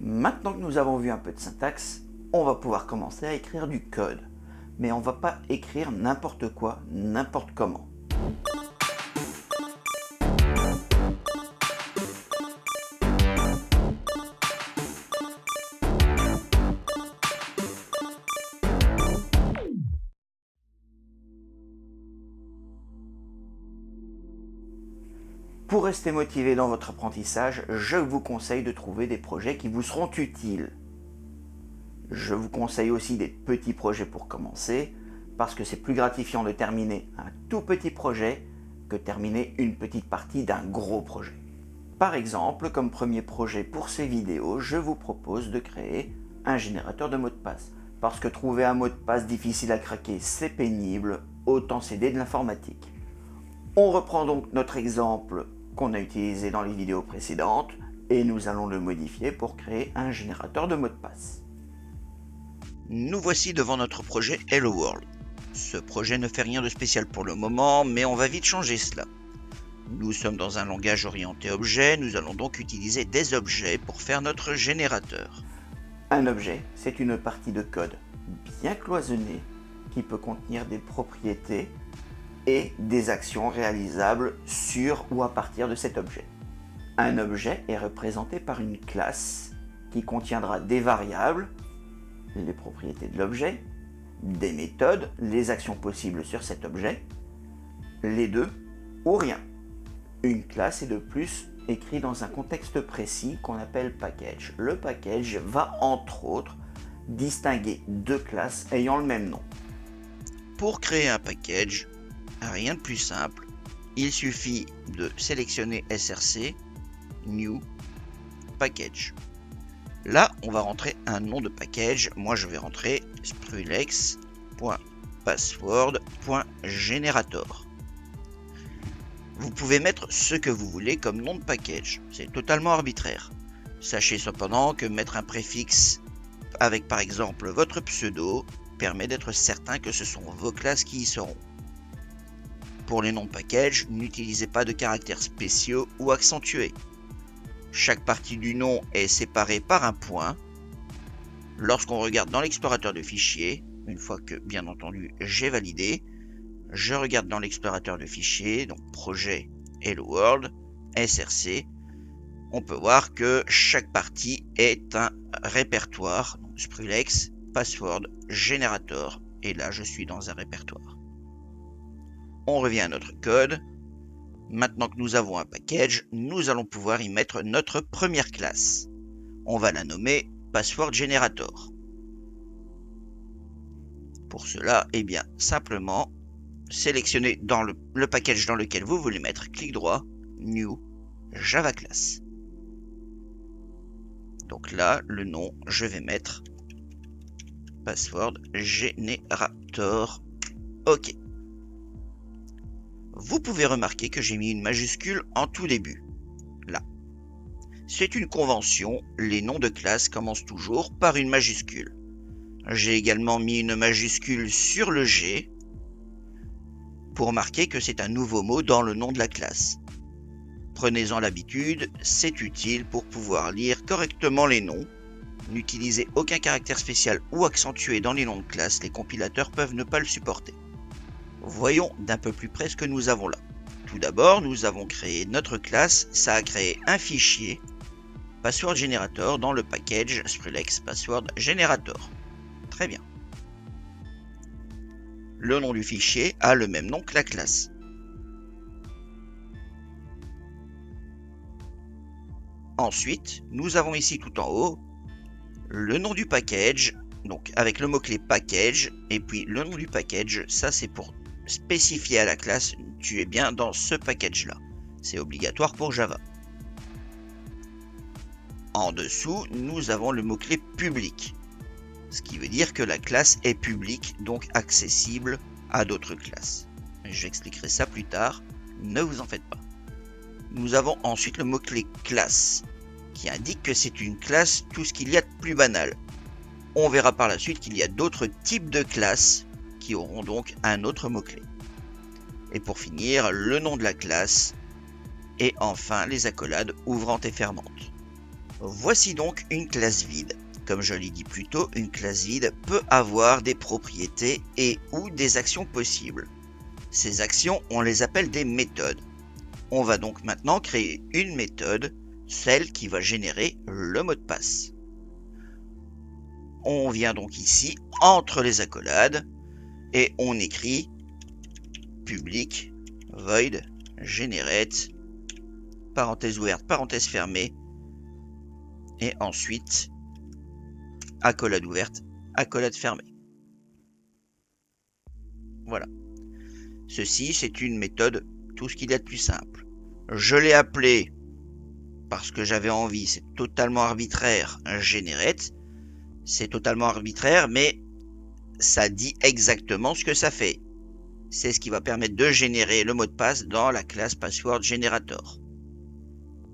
Maintenant que nous avons vu un peu de syntaxe, on va pouvoir commencer à écrire du code. Mais on ne va pas écrire n'importe quoi, n'importe comment. Pour rester motivé dans votre apprentissage, je vous conseille de trouver des projets qui vous seront utiles. Je vous conseille aussi des petits projets pour commencer, parce que c'est plus gratifiant de terminer un tout petit projet que terminer une petite partie d'un gros projet. Par exemple, comme premier projet pour ces vidéos, je vous propose de créer un générateur de mots de passe. Parce que trouver un mot de passe difficile à craquer, c'est pénible, autant s'aider de l'informatique. On reprend donc notre exemple qu'on a utilisé dans les vidéos précédentes et nous allons le modifier pour créer un générateur de mots de passe. Nous voici devant notre projet Hello World. Ce projet ne fait rien de spécial pour le moment, mais on va vite changer cela. Nous sommes dans un langage orienté objet, nous allons donc utiliser des objets pour faire notre générateur. Un objet, c'est une partie de code bien cloisonnée qui peut contenir des propriétés et des actions réalisables sur ou à partir de cet objet. Un objet est représenté par une classe qui contiendra des variables, les propriétés de l'objet, des méthodes, les actions possibles sur cet objet, les deux ou rien. Une classe est de plus écrite dans un contexte précis qu'on appelle package. Le package va entre autres distinguer deux classes ayant le même nom. Pour créer un package, rien de plus simple, il suffit de sélectionner src, new, package. Là, on va rentrer un nom de package. Moi, je vais rentrer sprulex.password.generator. Vous pouvez mettre ce que vous voulez comme nom de package. C'est totalement arbitraire. Sachez cependant que mettre un préfixe avec par exemple votre pseudo permet d'être certain que ce sont vos classes qui y seront. Pour les noms de package, n'utilisez pas de caractères spéciaux ou accentués. Chaque partie du nom est séparée par un point. Lorsqu'on regarde dans l'explorateur de fichiers, une fois que bien entendu j'ai validé, je regarde dans l'explorateur de fichiers, donc projet Hello World, src, on peut voir que chaque partie est un répertoire, donc sprulex, password, generator, et là je suis dans un répertoire. On revient à notre code. Maintenant que nous avons un package, nous allons pouvoir y mettre notre première classe. On va la nommer Password Generator. Pour cela, simplement, sélectionnez dans le package dans lequel vous voulez mettre, clic droit, New, Java Class. Donc là, le nom, je vais mettre Password Generator. OK. Vous pouvez remarquer que j'ai mis une majuscule en tout début, là. C'est une convention, les noms de classe commencent toujours par une majuscule. J'ai également mis une majuscule sur le G pour marquer que c'est un nouveau mot dans le nom de la classe. Prenez-en l'habitude, c'est utile pour pouvoir lire correctement les noms. N'utilisez aucun caractère spécial ou accentué dans les noms de classe, les compilateurs peuvent ne pas le supporter. Voyons d'un peu plus près ce que nous avons là. Tout d'abord, nous avons créé notre classe, ça a créé un fichier Password Generator dans le package sprulex Password Generator. Très bien. Le nom du fichier a le même nom que la classe. Ensuite, nous avons ici tout en haut le nom du package, donc avec le mot-clé package, et puis le nom du package, ça c'est pour spécifier à la classe, tu es bien dans ce package-là. C'est obligatoire pour Java. En dessous, nous avons le mot-clé public, ce qui veut dire que la classe est publique, donc accessible à d'autres classes. J'expliquerai ça plus tard, ne vous en faites pas. Nous avons ensuite le mot-clé classe, qui indique que c'est une classe, tout ce qu'il y a de plus banal. On verra par la suite qu'il y a d'autres types de classes qui auront donc un autre mot-clé. Et pour finir, le nom de la classe, et enfin les accolades ouvrantes et fermantes. Voici donc une classe vide. Comme je l'ai dit plus tôt, une classe vide peut avoir des propriétés et ou des actions possibles. Ces actions, on les appelle des méthodes. On va donc maintenant créer une méthode, celle qui va générer le mot de passe. On vient donc ici, entre les accolades, et on écrit public void generate, parenthèse ouverte, parenthèse fermée, et ensuite accolade ouverte, accolade fermée. Voilà. Ceci, c'est une méthode, tout ce qu'il y a de plus simple. Je l'ai appelé, parce que j'avais envie, c'est totalement arbitraire, un generate. C'est totalement arbitraire, mais ça dit exactement ce que ça fait. C'est ce qui va permettre de générer le mot de passe dans la classe password generator.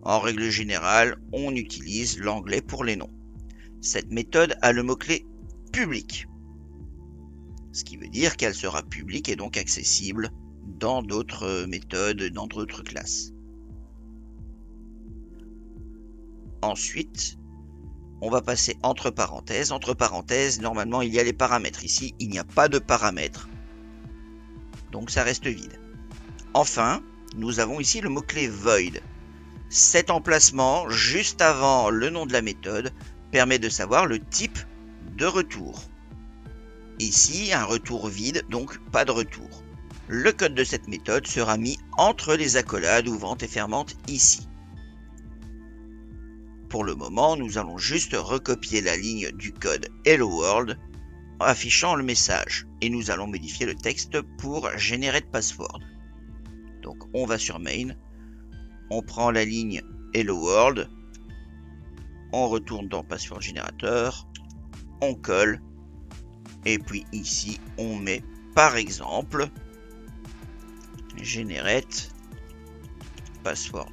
En règle générale, on utilise l'anglais pour les noms. Cette méthode a le mot-clé public, ce qui veut dire qu'elle sera publique et donc accessible dans d'autres méthodes, dans d'autres classes. Ensuite, on va passer entre parenthèses. Entre parenthèses, normalement, il y a les paramètres. Ici, il n'y a pas de paramètres, donc ça reste vide. Enfin, nous avons ici le mot-clé void. Cet emplacement, juste avant le nom de la méthode, permet de savoir le type de retour. Ici, un retour vide, donc pas de retour. Le code de cette méthode sera mis entre les accolades ouvrantes et fermantes ici. Pour le moment, nous allons juste recopier la ligne du code Hello World affichant le message et nous allons modifier le texte pour generate password. Donc on va sur main, on prend la ligne Hello World, on retourne dans password generator, on colle et puis ici on met par exemple generate password.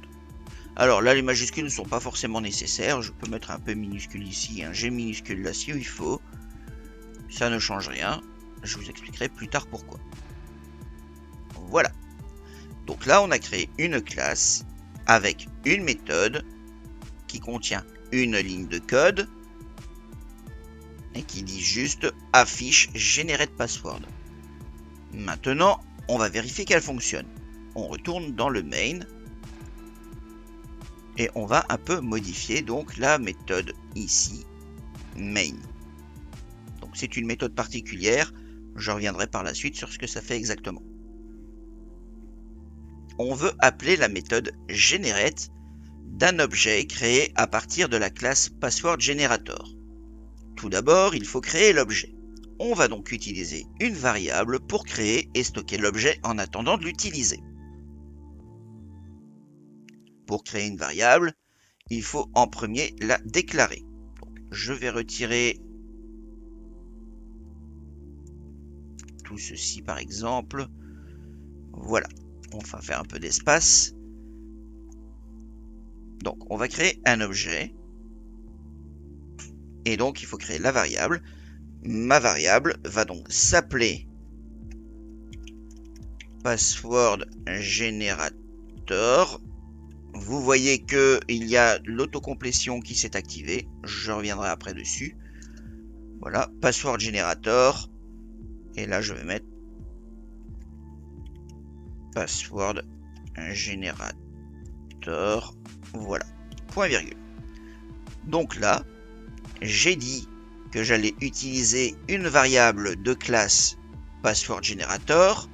Alors là, les majuscules ne sont pas forcément nécessaires. Je peux mettre un peu minuscule ici, un G minuscule là si il faut. Ça ne change rien. Je vous expliquerai plus tard pourquoi. Voilà. Donc là, on a créé une classe avec une méthode qui contient une ligne de code et qui dit juste affiche generate password. Maintenant, on va vérifier qu'elle fonctionne. On retourne dans le main. Et on va un peu modifier donc la méthode ici, main. Donc c'est une méthode particulière, je reviendrai par la suite sur ce que ça fait exactement. On veut appeler la méthode generate d'un objet créé à partir de la classe password generator. Tout d'abord, il faut créer l'objet. On va donc utiliser une variable pour créer et stocker l'objet en attendant de l'utiliser. Pour créer une variable, il faut en premier la déclarer. Donc, je vais retirer tout ceci par exemple. Voilà, on va faire un peu d'espace. Donc, on va créer un objet. Et donc, il faut créer la variable. Ma variable va donc s'appeler password generator. Vous voyez qu'il y a l'autocomplétion qui s'est activée. Je reviendrai après dessus. Voilà, password generator. Et là, je vais mettre password generator. Voilà, point virgule. Donc là, j'ai dit que j'allais utiliser une variable de classe password generator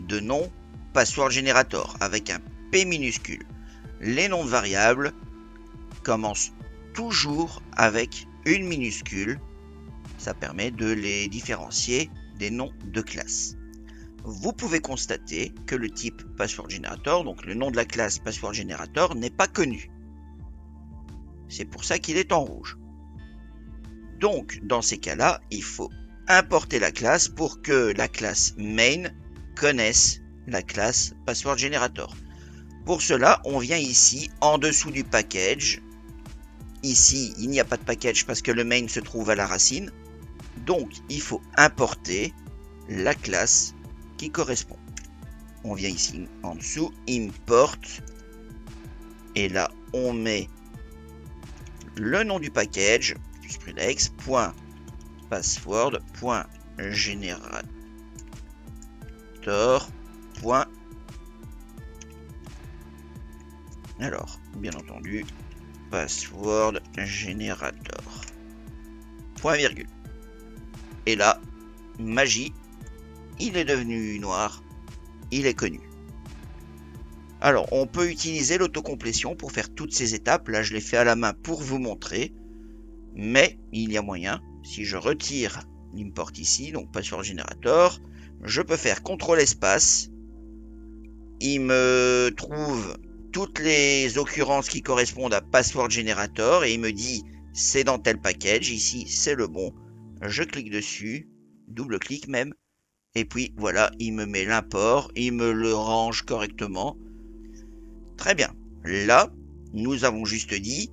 de nom password generator avec un P minuscule. Les noms de variables commencent toujours avec une minuscule. Ça permet de les différencier des noms de classe. Vous pouvez constater que le type password generator, donc le nom de la classe password generator, n'est pas connu. C'est pour ça qu'il est en rouge. Donc, dans ces cas-là, il faut importer la classe pour que la classe main connaisse la classe password generator. Pour cela, on vient ici, en dessous du package. Ici, il n'y a pas de package parce que le main se trouve à la racine. Donc, il faut importer la classe qui correspond. On vient ici, en dessous, import. Et là, on met le nom du package, Sprilex.password.generator. Alors, bien entendu, password generator. Point virgule. Et là, magie, il est devenu noir, il est connu. Alors, on peut utiliser l'autocomplétion pour faire toutes ces étapes. Là, je l'ai fait à la main pour vous montrer. Mais il y a moyen, si je retire l'import ici, donc password generator, je peux faire CTRL espace. Il me trouve toutes les occurrences qui correspondent à password generator et il me dit c'est dans tel package. Ici, c'est le bon. Je clique dessus, double-clic même. Et puis voilà, il me met l'import, il me le range correctement. Très bien. Là, nous avons juste dit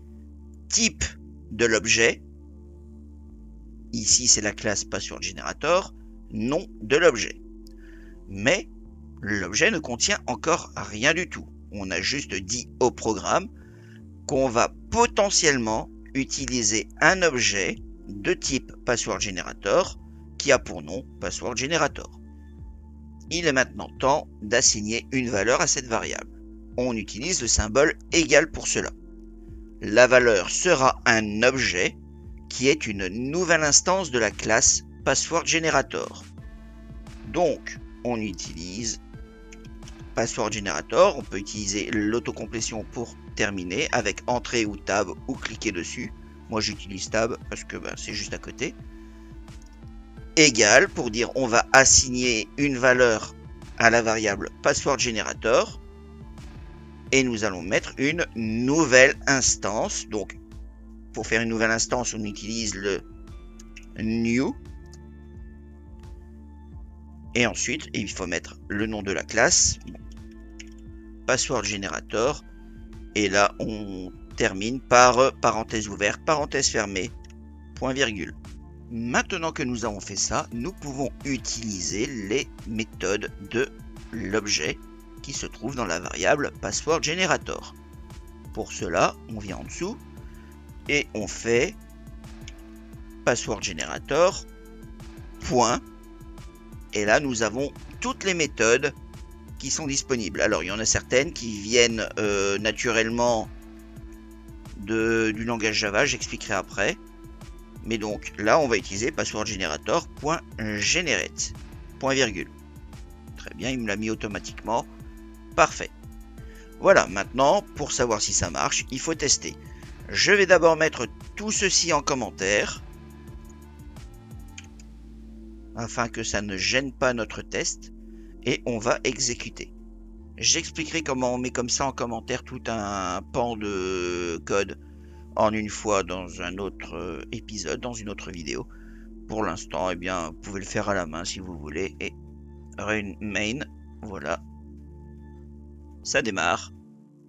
type de l'objet. Ici, c'est la classe password generator, nom de l'objet. Mais l'objet ne contient encore rien du tout. On a juste dit au programme qu'on va potentiellement utiliser un objet de type password generator qui a pour nom password generator. Il est maintenant temps d'assigner une valeur à cette variable. On utilise le symbole égal pour cela. La valeur sera un objet qui est une nouvelle instance de la classe password generator. Donc, on utilise password generator. On peut utiliser l'autocomplétion pour terminer avec entrée ou tab ou cliquer dessus. Moi, j'utilise tab parce que c'est juste à côté. Égal pour dire on va assigner une valeur à la variable password generator. Et nous allons mettre une nouvelle instance. Donc, pour faire une nouvelle instance, on utilise le new. Et ensuite, il faut mettre le nom de la classe, password generator. Et là, on termine par parenthèse ouverte, parenthèse fermée, point virgule. Maintenant que nous avons fait ça, nous pouvons utiliser les méthodes de l'objet qui se trouve dans la variable password generator. Pour cela, on vient en dessous et on fait password generator point. Et là, nous avons toutes les méthodes qui sont disponibles. Alors, il y en a certaines qui viennent naturellement du langage Java, j'expliquerai après. Mais donc, là, on va utiliser password generator.generate, point virgule. Très bien, il me l'a mis automatiquement. Parfait. Voilà, maintenant, pour savoir si ça marche, il faut tester. Je vais d'abord mettre tout ceci en commentaire, afin que ça ne gêne pas notre test, et on va exécuter. J'expliquerai comment on met comme ça en commentaire tout un pan de code en une fois dans un autre épisode, dans une autre vidéo. Pour l'instant, eh bien, vous pouvez le faire à la main si vous voulez, et run main, voilà. Ça démarre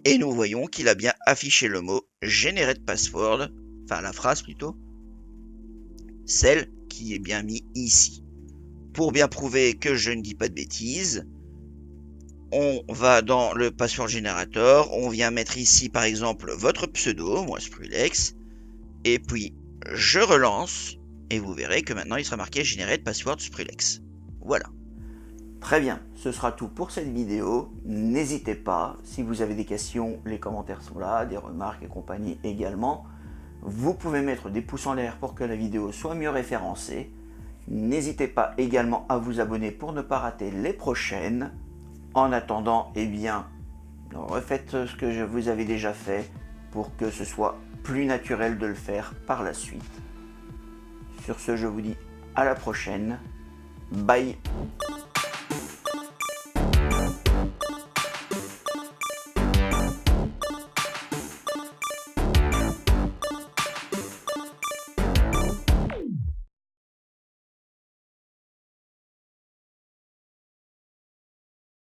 et nous voyons qu'il a bien affiché le mot generate password, enfin la phrase plutôt, celle qui est bien mise ici. Pour bien prouver que je ne dis pas de bêtises, on va dans le password generator, on vient mettre ici par exemple votre pseudo, moi Sprilex, et puis je relance et vous verrez que maintenant il sera marqué generate password Sprilex. Voilà. Très bien, ce sera tout pour cette vidéo. N'hésitez pas, si vous avez des questions, les commentaires sont là, des remarques et compagnie également. Vous pouvez mettre des pouces en l'air pour que la vidéo soit mieux référencée. N'hésitez pas également à vous abonner pour ne pas rater les prochaines. En attendant, eh bien, refaites ce que je vous avais déjà fait pour que ce soit plus naturel de le faire par la suite. Sur ce, je vous dis à la prochaine. Bye!